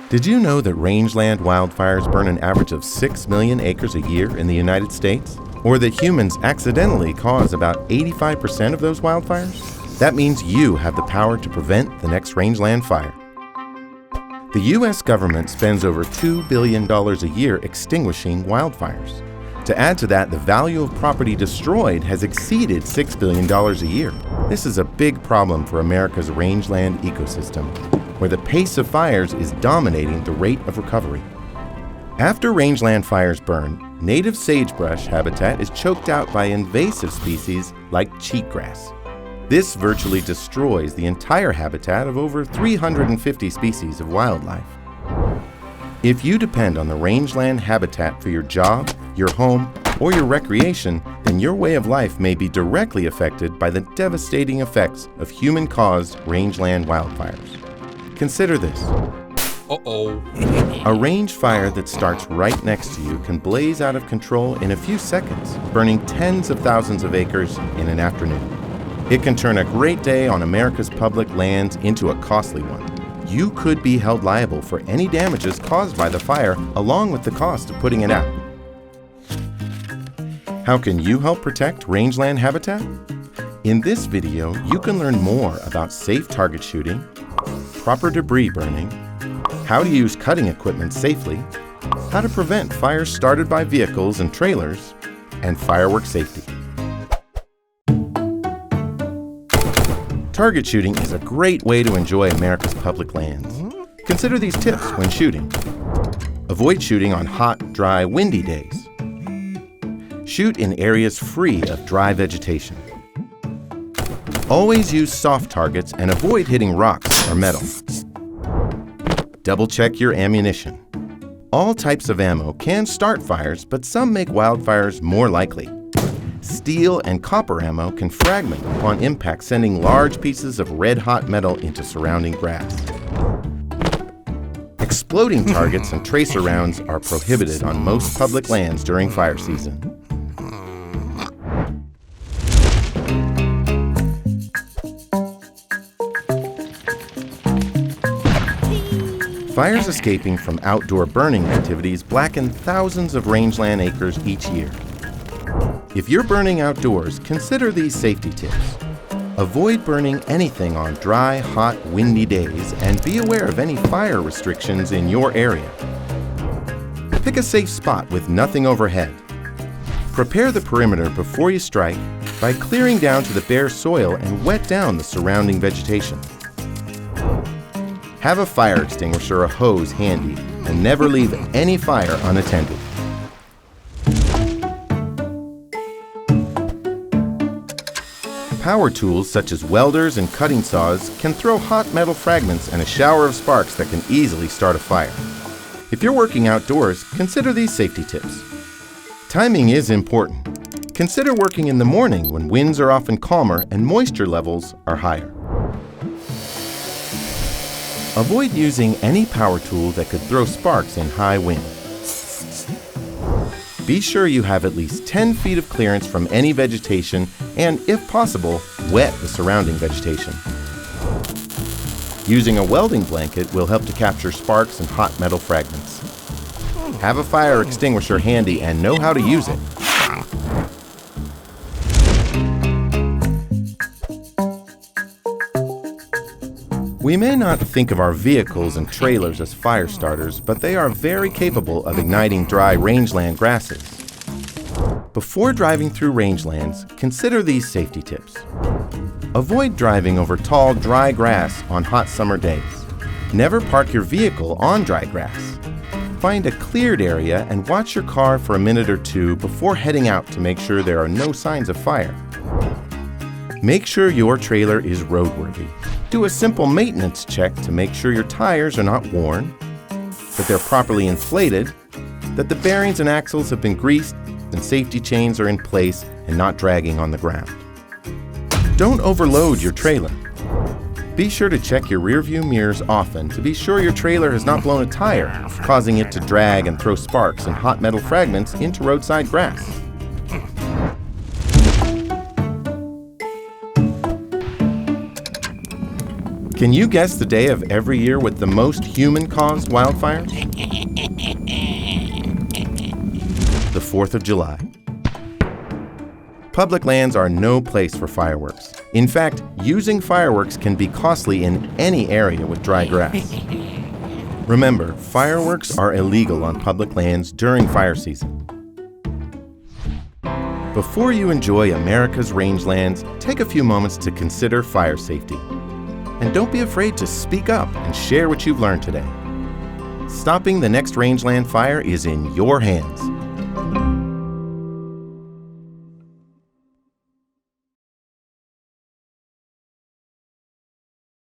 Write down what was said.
Did you know that rangeland wildfires burn an average of 6 million acres a year in the United States? Or that humans accidentally cause about 85% of those wildfires? That means you have the power to prevent the next rangeland fire. The U.S. government spends over $2 billion a year extinguishing wildfires. To add to that, the value of property destroyed has exceeded $6 billion a year. This is a big problem for America's rangeland ecosystem, where the pace of fires is dominating the rate of recovery. After rangeland fires burn, native sagebrush habitat is choked out by invasive species like cheatgrass. This virtually destroys the entire habitat of over 350 species of wildlife. If you depend on the rangeland habitat for your job, your home, or your recreation, then your way of life may be directly affected by the devastating effects of human-caused rangeland wildfires. Consider this. A range fire that starts right next to you can blaze out of control in a few seconds, burning tens of thousands of acres in an afternoon. It can turn a great day on America's public lands into a costly one. You could be held liable for any damages caused by the fire, along with the cost of putting it out. How can you help protect rangeland habitat? In this video, you can learn more about safe target shooting, proper debris burning, how to use cutting equipment safely, how to prevent fires started by vehicles and trailers, and fireworks safety. Target shooting is a great way to enjoy America's public lands. Consider these tips when shooting. Avoid shooting on hot, dry, windy days. Shoot in areas free of dry vegetation. Always use soft targets and avoid hitting rocks or metal. Double-check your ammunition. All types of ammo can start fires, but some make wildfires more likely. Steel and copper ammo can fragment upon impact, sending large pieces of red-hot metal into surrounding grass. Exploding targets and tracer rounds are prohibited on most public lands during fire season. Fires escaping from outdoor burning activities blacken thousands of rangeland acres each year. If you're burning outdoors, consider these safety tips. Avoid burning anything on dry, hot, windy days, and be aware of any fire restrictions in your area. Pick a safe spot with nothing overhead. Prepare the perimeter before you strike by clearing down to the bare soil and wet down the surrounding vegetation. Have a fire extinguisher or hose handy, and never leave any fire unattended. Power tools such as welders and cutting saws can throw hot metal fragments and a shower of sparks that can easily start a fire. If you're working outdoors, consider these safety tips. Timing is important. Consider working in the morning when winds are often calmer and moisture levels are higher. Avoid using any power tool that could throw sparks in high wind. Be sure you have at least 10 feet of clearance from any vegetation and, if possible, wet the surrounding vegetation. Using a welding blanket will help to capture sparks and hot metal fragments. Have a fire extinguisher handy and know how to use it. We may not think of our vehicles and trailers as fire starters, but they are very capable of igniting dry rangeland grasses. Before driving through rangelands, consider these safety tips. Avoid driving over tall, dry grass on hot summer days. Never park your vehicle on dry grass. Find a cleared area and watch your car for a minute or two before heading out to make sure there are no signs of fire. Make sure your trailer is roadworthy. Do a simple maintenance check to make sure your tires are not worn, that they're properly inflated, that the bearings and axles have been greased and safety chains are in place and not dragging on the ground. Don't overload your trailer. Be sure to check your rearview mirrors often to be sure your trailer has not blown a tire, causing it to drag and throw sparks and hot metal fragments into roadside grass. Can you guess the day of every year with the most human-caused wildfires? The 4th of July. Public lands are no place for fireworks. In fact, using fireworks can be costly in any area with dry grass. Remember, fireworks are illegal on public lands during fire season. Before you enjoy America's rangelands, take a few moments to consider fire safety. And don't be afraid to speak up and share what you've learned today. Stopping the next rangeland fire is in your hands.